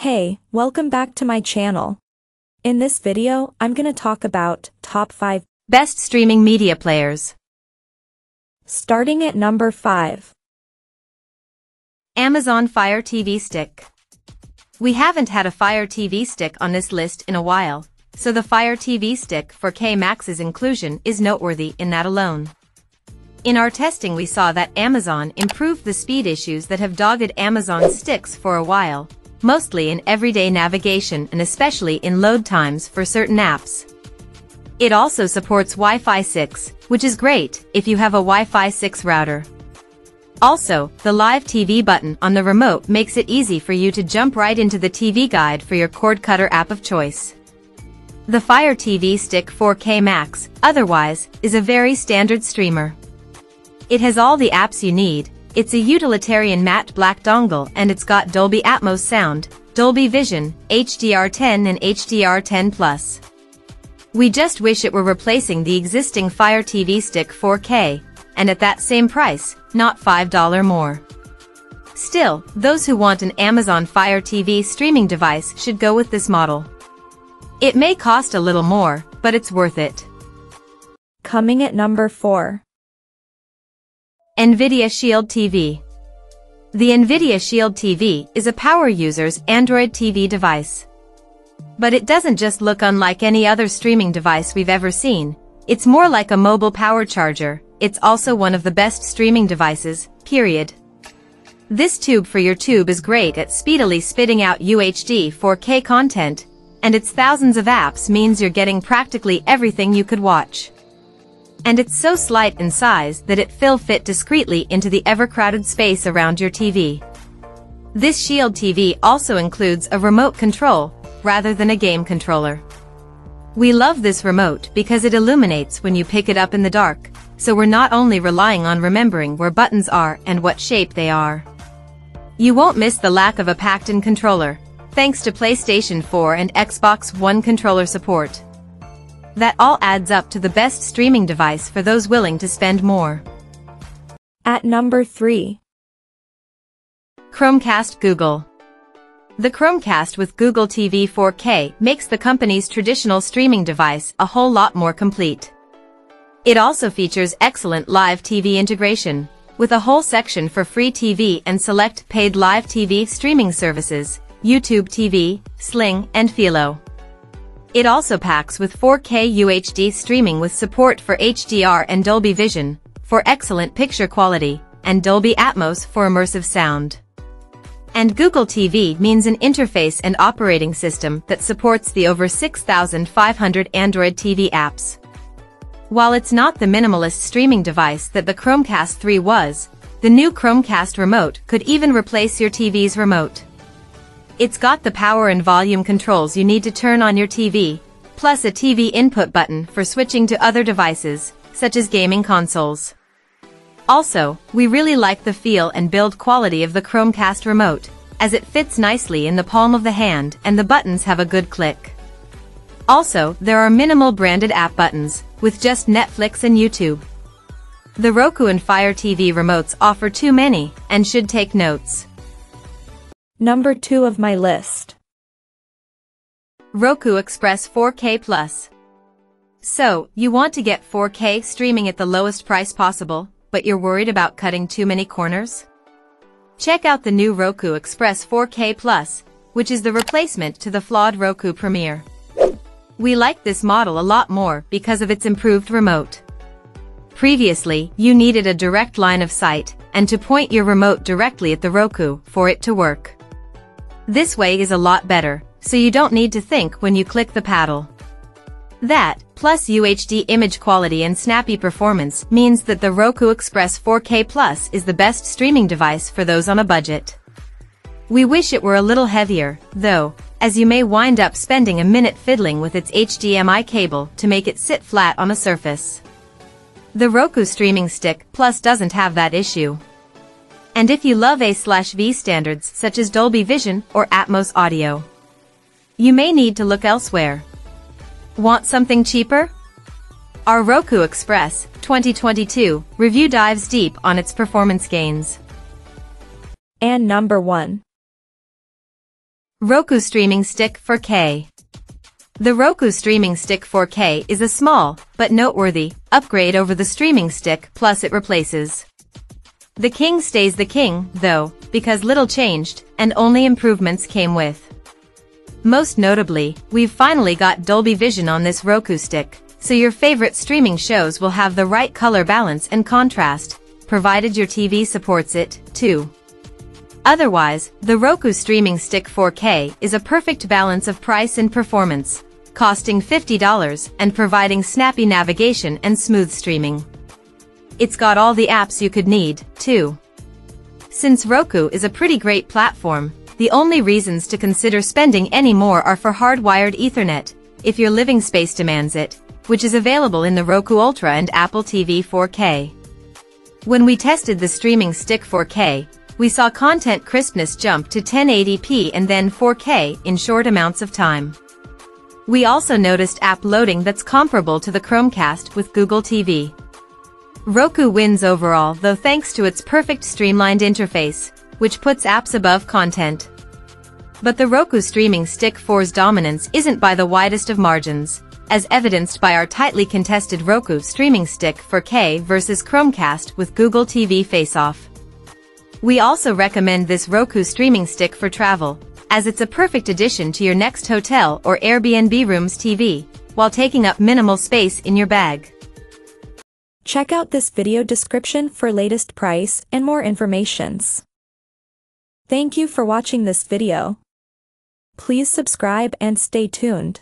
Hey, welcome back to my channel. In this video, I'm gonna talk about top 5 best streaming media players. Starting at number 5. Amazon Fire TV Stick. We haven't had a Fire TV Stick on this list in a while, so the Fire TV Stick 4K Max's inclusion is noteworthy in that alone. In our testing we saw that Amazon improved the speed issues that have dogged Amazon sticks for a while, mostly in everyday navigation and especially in load times for certain apps. It also supports Wi-Fi 6, which is great if you have a Wi-Fi 6 router. Also, the Live TV button on the remote makes it easy for you to jump right into the TV guide for your cord cutter app of choice. The Fire TV Stick 4K Max, otherwise, is a very standard streamer. It has all the apps you need. It's a utilitarian matte black dongle and it's got Dolby Atmos sound, Dolby Vision, HDR10 and HDR10+. We just wish it were replacing the existing Fire TV Stick 4K, and at that same price, not $5 more. Still, those who want an Amazon Fire TV streaming device should go with this model. It may cost a little more, but it's worth it. Coming at number 4. Nvidia Shield TV. The Nvidia Shield TV is a power user's Android TV device. But it doesn't just look unlike any other streaming device we've ever seen. It's more like a mobile power charger. It's also one of the best streaming devices, period. This tube for your tube is great at speedily spitting out UHD 4K content, and its thousands of apps means you're getting practically everything you could watch. And it's so slight in size that it will fit discreetly into the ever-crowded space around your TV. This Shield TV also includes a remote control, rather than a game controller. We love this remote because it illuminates when you pick it up in the dark, so we're not only relying on remembering where buttons are and what shape they are. You won't miss the lack of a packed-in controller, thanks to PlayStation 4 and Xbox One controller support. That all adds up to the best streaming device for those willing to spend more. At number 3. Chromecast Google. The Chromecast with Google TV 4K makes the company's traditional streaming device a whole lot more complete. It also features excellent live TV integration, with a whole section for free TV and select paid live TV streaming services, YouTube TV, Sling, and Philo. It also packs with 4K UHD streaming with support for HDR and Dolby Vision, for excellent picture quality, and Dolby Atmos for immersive sound. And Google TV means an interface and operating system that supports the over 6,500 Android TV apps. While it's not the minimalist streaming device that the Chromecast 3 was, the new Chromecast remote could even replace your TV's remote. It's got the power and volume controls you need to turn on your TV, plus a TV input button for switching to other devices, such as gaming consoles. Also, we really like the feel and build quality of the Chromecast remote, as it fits nicely in the palm of the hand and the buttons have a good click. Also, there are minimal branded app buttons, with just Netflix and YouTube. The Roku and Fire TV remotes offer too many, and should take notes. Number 2 of my list. Roku Express 4K Plus. So, you want to get 4K streaming at the lowest price possible, but you're worried about cutting too many corners? Check out the new Roku Express 4K Plus, which is the replacement to the flawed Roku Premier. We like this model a lot more because of its improved remote. Previously, you needed a direct line of sight, and to point your remote directly at the Roku for it to work. This way is a lot better, so you don't need to think when you click the paddle. That, plus UHD image quality and snappy performance means that the Roku Express 4K Plus is the best streaming device for those on a budget. We wish it were a little heavier, though, as you may wind up spending a minute fiddling with its HDMI cable to make it sit flat on a surface. The Roku Streaming Stick Plus doesn't have that issue. And if you love A/V standards such as Dolby Vision or Atmos audio, you may need to look elsewhere. Want something cheaper? Our Roku Express 2022 review dives deep on its performance gains. And number 1. Roku Streaming Stick 4K. The Roku Streaming Stick 4K is a small, but noteworthy, upgrade over the Streaming Stick Plus it replaces. The king stays the king, though, because little changed, and only improvements came with. Most notably, we've finally got Dolby Vision on this Roku stick, so your favorite streaming shows will have the right color balance and contrast, provided your TV supports it, too. Otherwise, the Roku Streaming Stick 4K is a perfect balance of price and performance, costing $50 and providing snappy navigation and smooth streaming. It's got all the apps you could need, too. Since Roku is a pretty great platform, the only reasons to consider spending any more are for hardwired Ethernet, if your living space demands it, which is available in the Roku Ultra and Apple TV 4K. When we tested the Streaming Stick 4K, we saw content crispness jump to 1080p and then 4K in short amounts of time. We also noticed app loading that's comparable to the Chromecast with Google TV. Roku wins overall though thanks to its perfect streamlined interface, which puts apps above content. But the Roku Streaming Stick 4's dominance isn't by the widest of margins, as evidenced by our tightly contested Roku Streaming Stick 4K versus Chromecast with Google TV face-off. We also recommend this Roku Streaming Stick for travel, as it's a perfect addition to your next hotel or Airbnb room's TV, while taking up minimal space in your bag. Check out this video description for latest price and more informations. Thank you for watching this video. Please subscribe and stay tuned.